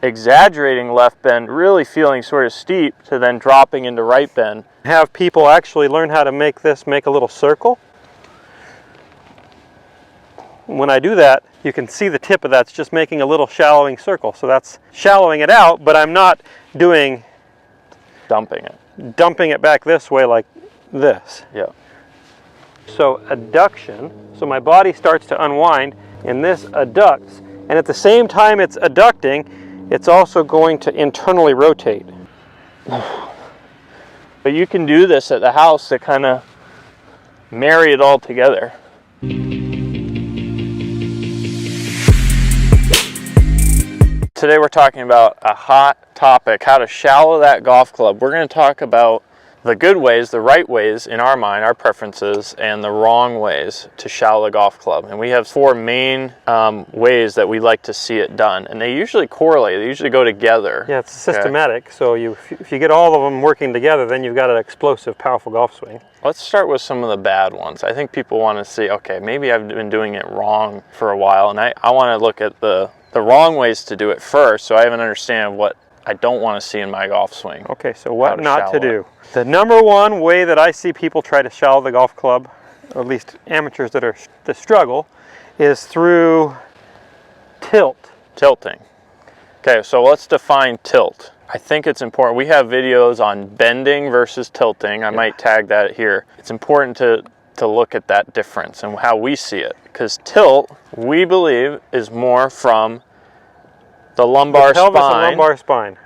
exaggerating left bend, really feeling sort of steep, to then dropping into right bend. Have people actually learn how to make a little circle. When I do that, you can see the tip of that's just making a little shallowing circle. So that's shallowing it out, but I'm not doing dumping it back this way like this. Yeah. So adduction, so my body starts to unwind and this adducts, and at the same time it's adducting, it's also going to internally rotate. But you can do this at the house to kind of marry it all together. Today we're talking about a hot topic, how to shallow that golf club. We're going to talk about the good ways, the right ways in our mind, our preferences, and the wrong ways to shallow the golf club. And we have four main ways that we like to see it done. And they usually correlate, they usually go together. Yeah, it's systematic. Okay. So if you get all of them working together, then you've got an explosive, powerful golf swing. Let's start with some of the bad ones. I think people want to see, okay, maybe I've been doing it wrong for a while, and I want to look at the wrong ways to do it first, so I have an understanding of what I don't want to see in my golf swing. Okay, so what not to do. The number one way that I see people try to shallow the golf club, or at least amateurs that struggle, is through tilting. Okay, so let's define tilt. I think it's important. We have videos on bending versus tilting. I might tag that here. It's important to look at that difference and how we see it, because tilt, we believe, is more from the lumbar pelvis spine. And lumbar spine.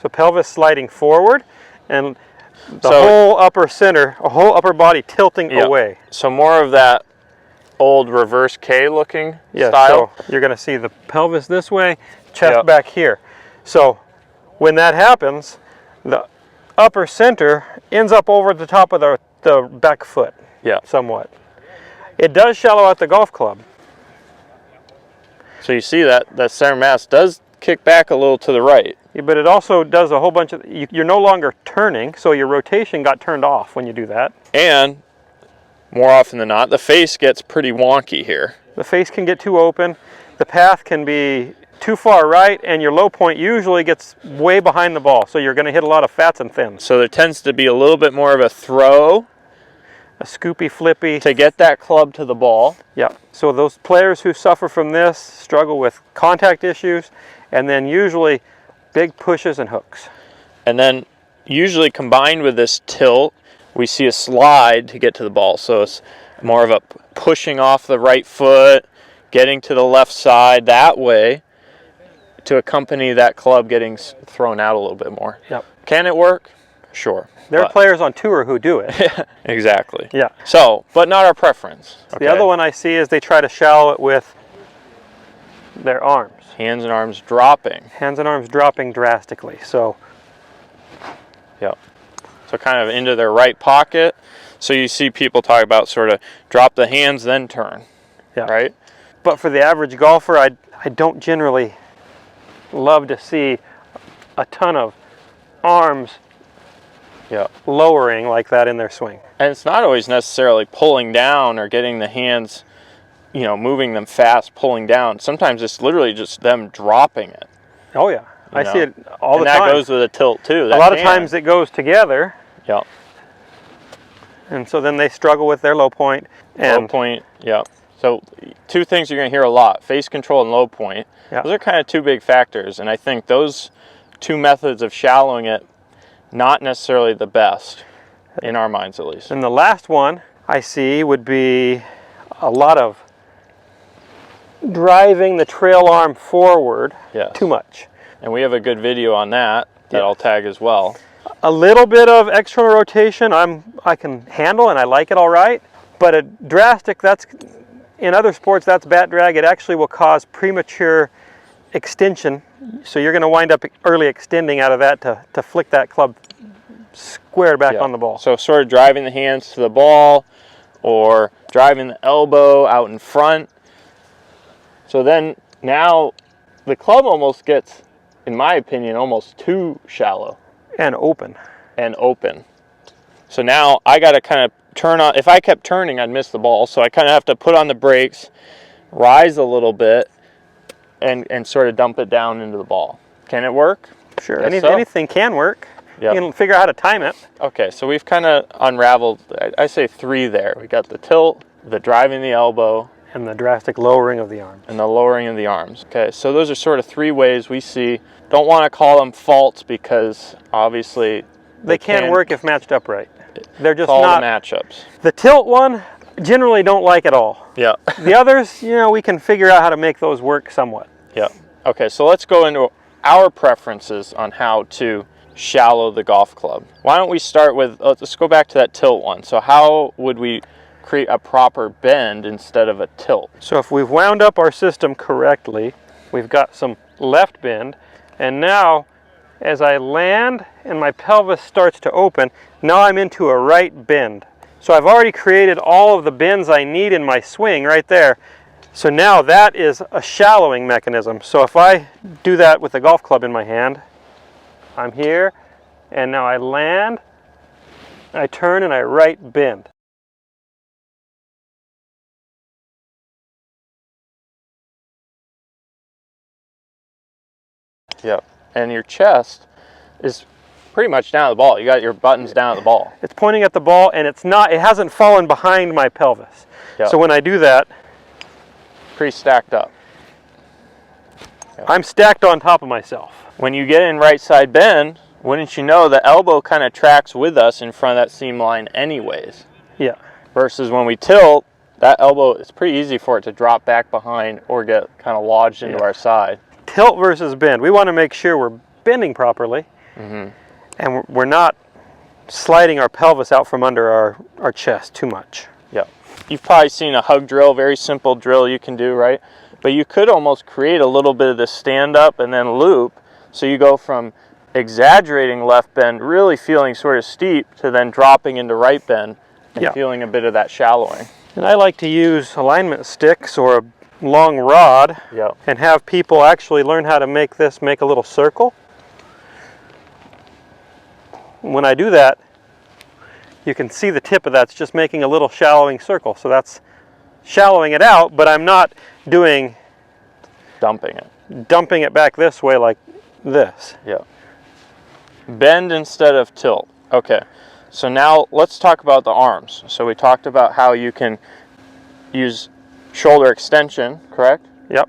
So pelvis sliding forward and the whole upper center, a whole upper body tilting away. So more of that old reverse K looking style. So you're going to see the pelvis this way, chest back here. So when that happens, the upper center ends up over the top of the back foot. Somewhat. It does shallow out the golf club. So you see that center mass does kick back a little to the right. Yeah, but it also does a whole bunch of, you're no longer turning, so your rotation got turned off when you do that. And more often than not, the face gets pretty wonky here. The face can get too open, the path can be too far right, and your low point usually gets way behind the ball, so you're going to hit a lot of fats and thins. So there tends to be a little bit more of a throw, a scoopy, flippy, to get that club to the ball. Yeah. So those players who suffer from this struggle with contact issues, and then usually big pushes and hooks. And then usually combined with this tilt, we see a slide to get to the ball. So it's more of a pushing off the right foot, getting to the left side that way to accompany that club getting thrown out a little bit more. Yep. Can it work? Sure. There are players on tour who do it. Exactly. Yeah. So, but not our preference. Okay. The other one I see is they try to shallow it with their arms. Hands and arms dropping. Hands and arms dropping drastically. So. Yep. So kind of into their right pocket. So you see people talk about sort of drop the hands then turn. Yeah. Right? But for the average golfer, I don't generally love to see a ton of arms lowering like that in their swing. And it's not always necessarily pulling down or getting the hands, moving them fast, pulling down. Sometimes it's literally just them dropping it. Oh yeah, I see it all the time. And that goes with a tilt too. A lot of times it goes together. Yeah. And so then they struggle with their low point. Low point, yeah. So two things you're going to hear a lot, face control and low point. Yeah. Those are kind of two big factors. And I think those two methods of shallowing it, not necessarily the best, in our minds at least. And the last one I see would be a lot of driving the trail arm forward too much. And we have a good video on that I'll tag as well. A little bit of external rotation I can handle, and I like it all right. But a drastic, in other sports, that's bat drag. It actually will cause premature extension. So you're going to wind up early extending out of that to flick that club square back on the ball. So sort of driving the hands to the ball or driving the elbow out in front. So then now the club almost gets, in my opinion, almost too shallow. And open. So now I got to kind of turn on. If I kept turning, I'd miss the ball. So I kind of have to put on the brakes, rise a little bit, and sort of dump it down into the ball. Can it work? Sure, Guess so. anything can work. Yep. You can figure out how to time it. Okay, so we've kind of unraveled, I say 3 there. We got the tilt, the driving the elbow, And the drastic lowering of the arm. and the lowering of the arms. Okay, so those are sort of 3 ways we see. Don't want to call them faults because obviously They can work if matched up right. They're just call not. the matchups. The tilt one, generally don't like at all. Yeah. The others, you know, we can figure out how to make those work somewhat. Yeah. Okay, so let's go into our preferences on how to shallow the golf club. Why don't we start with, let's go back to that tilt one. So how would we create a proper bend instead of a tilt? So if we've wound up our system correctly, we've got some left bend, and now as I land and my pelvis starts to open, now I'm into a right bend. So I've already created all of the bends I need in my swing right there. So now that is a shallowing mechanism. So if I do that with the golf club in my hand, I'm here, and now I land, I turn, and I right bend. Yep. And your chest is pretty much down at the ball. You got your buttons down at the ball. It's pointing at the ball, and it hasn't fallen behind my pelvis. Yep. So when I do that, Pretty stacked up. I'm stacked on top of myself. When you get in right side bend, wouldn't you know the elbow kind of tracks with us in front of that seam line anyways. Yeah. Versus when we tilt, that elbow, it's pretty easy for it to drop back behind or get kind of lodged into our side. Tilt versus bend. We want to make sure we're bending properly, and we're not sliding our pelvis out from under our chest too much. Yep. You've probably seen a hug drill, very simple drill you can do, right? But you could almost create a little bit of this stand up and then loop. So you go from exaggerating left bend, really feeling sort of steep, to then dropping into right bend and feeling a bit of that shallowing. And I like to use alignment sticks or a long rod and have people actually learn how to make a little circle. When I do that, you can see the tip of that's just making a little shallowing circle. So that's shallowing it out, but I'm not doing dumping it back this way like this. Yeah. Bend instead of tilt. Okay. So now let's talk about the arms. So we talked about how you can use shoulder extension, correct? Yep.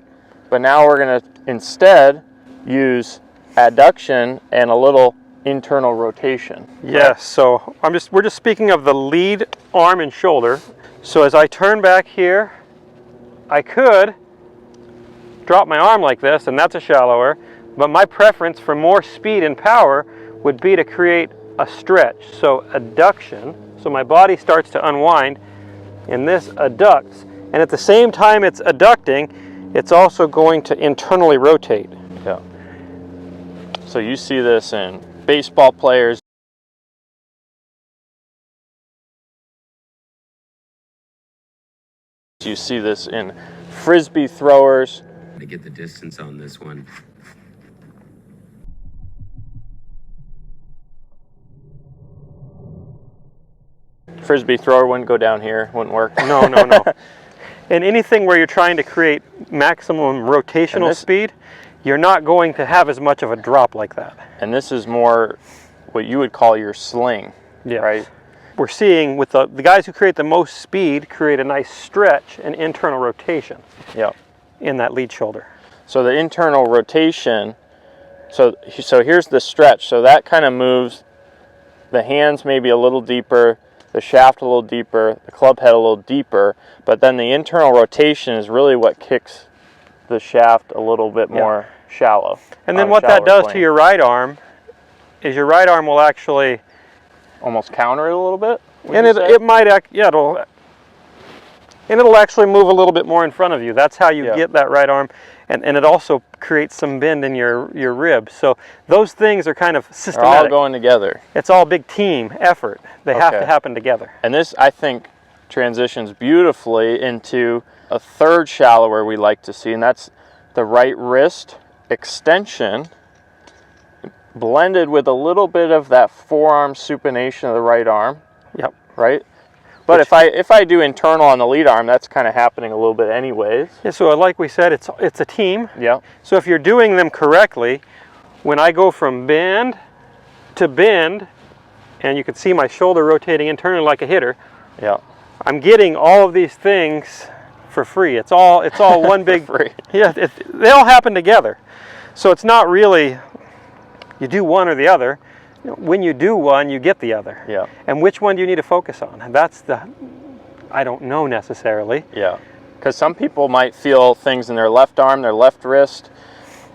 But now we're going to instead use adduction and a little internal rotation. Yes, so we're just speaking of the lead arm and shoulder. So as I turn back here, I could drop my arm like this, and that's a shallower, but my preference for more speed and power would be to create a stretch. So adduction, so my body starts to unwind, and this adducts. And at the same time it's adducting, it's also going to internally rotate. Yeah. So you see this in baseball players. You see this in frisbee throwers. To get the distance on this one. Frisbee thrower wouldn't go down here, wouldn't work. No. And anything where you're trying to create maximum rotational speed, you're not going to have as much of a drop like that. And this is more what you would call your sling, right? We're seeing with the guys who create the most speed create a nice stretch and internal rotation in that lead shoulder. So the internal rotation, so here's the stretch. So that kind of moves the hands maybe a little deeper, the shaft a little deeper, the club head a little deeper, but then the internal rotation is really what kicks the shaft a little bit more shallow. And then what that does to your right arm is your right arm will actually almost counter it a little bit. And it might it'll actually move a little bit more in front of you. That's how you get that right arm, and it also creates some bend in your ribs. So those things are kind of systematic. They're all going together. It's all a big team effort. They have to happen together. And this, I think, transitions beautifully into a third shallower we like to see, and that's the right wrist extension blended with a little bit of that forearm supination of the right arm. Yep. Right? But if I do internal on the lead arm, that's kind of happening a little bit anyways. Yeah, so like we said, it's a team. Yeah. So if you're doing them correctly, when I go from bend to bend, and you can see my shoulder rotating internally like a hitter, Yeah. I'm getting all of these things for free. It's all one big, Free. yeah, they all happen together. So it's not really, you do one or the other. You know, when you do one, you get the other. Yeah. And which one do you need to focus on? And that's the, I don't know necessarily. Yeah. Because some people might feel things in their left arm, their left wrist.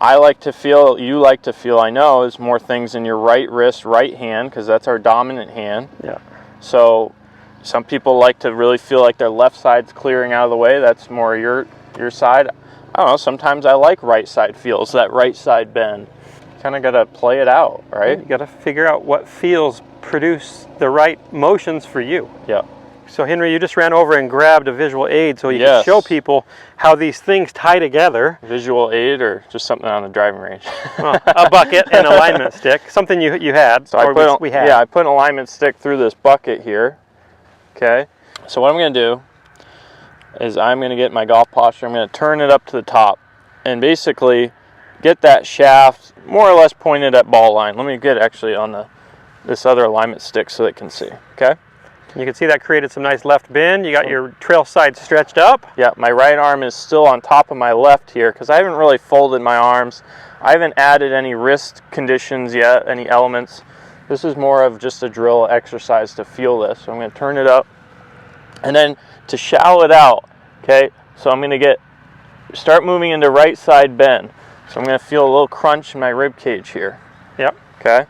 I like to feel, you like to feel, I know, is more things in your right wrist, right hand, because that's our dominant hand. Yeah. So some people like to really feel like their left side's clearing out of the way. That's more your side. I don't know, sometimes I like right side feels, that right side bend. Kind of got to play it out, right? You got to figure out what feels produce the right motions for you. Yeah. So Henry, you just ran over and grabbed a visual aid so you Yes. can show people how these things tie together. Visual aid or just something on the driving range? Well, a bucket and an alignment stick, something you had, So or we had. Yeah, I put an alignment stick through this bucket here. Okay. So what I'm going to do is I'm going to get my golf posture. I'm going to turn it up to the top and basically get that shaft more or less pointed at ball line. Let me get actually on this other alignment stick so they can see. Okay. You can see that created some nice left bend. You got your trail side stretched up. Yeah, my right arm is still on top of my left here because I haven't really folded my arms. I haven't added any wrist conditions yet, any elements. This is more of just a drill exercise to feel this. So I'm going to turn it up. And then to shallow it out, okay, so I'm going to start moving into right side bend. So I'm going to feel a little crunch in my rib cage here. Yep. Okay.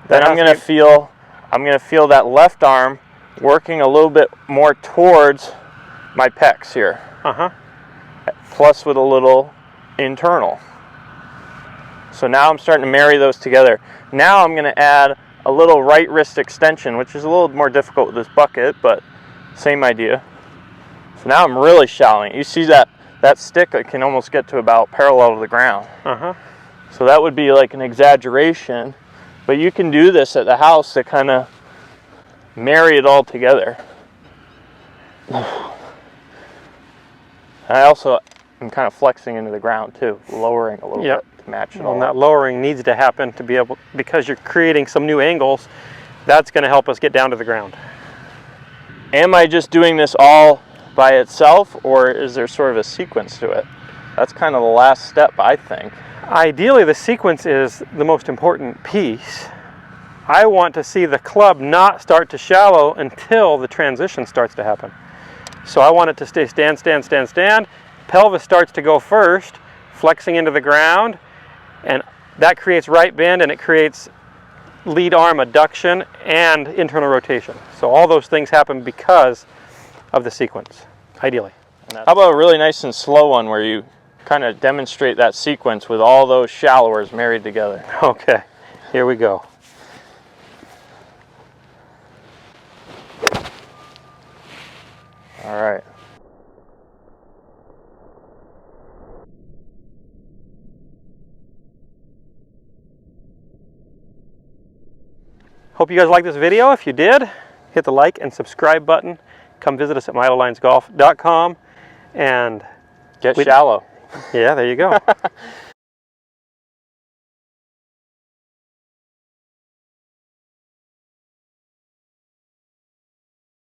Then I'm going to feel that left arm working a little bit more towards my pecs here. Uh-huh. Plus with a little internal. So now I'm starting to marry those together. Now I'm going to add a little right wrist extension, which is a little more difficult with this bucket, but same idea. So now I'm really shallowing. You see that stick, I can almost get to about parallel to the ground. Uh-huh. So that would be like an exaggeration, but you can do this at the house to kind of marry it all together. I also am kind of flexing into the ground too, lowering a little Yep. bit to match it Well, all. that lowering needs to happen to be able, because you're creating some new angles, that's going to help us get down to the ground. Am I just doing this all by itself, or is there sort of a sequence to it? That's kind of the last step, I think. Ideally, the sequence is the most important piece. I want to see the club not start to shallow until the transition starts to happen. So I want it to stay stand, stand, stand, stand. Pelvis starts to go first, flexing into the ground, and that creates right bend, and it creates lead arm adduction and internal rotation. So all those things happen because of the sequence, ideally. How about a really nice and slow one where you kind of demonstrate that sequence with all those shallowers married together? Okay, here we go. All right. Hope you guys liked this video. If you did, hit the like and subscribe button. Come visit us at milolinesgolf.com and Get shallow. yeah, there you go.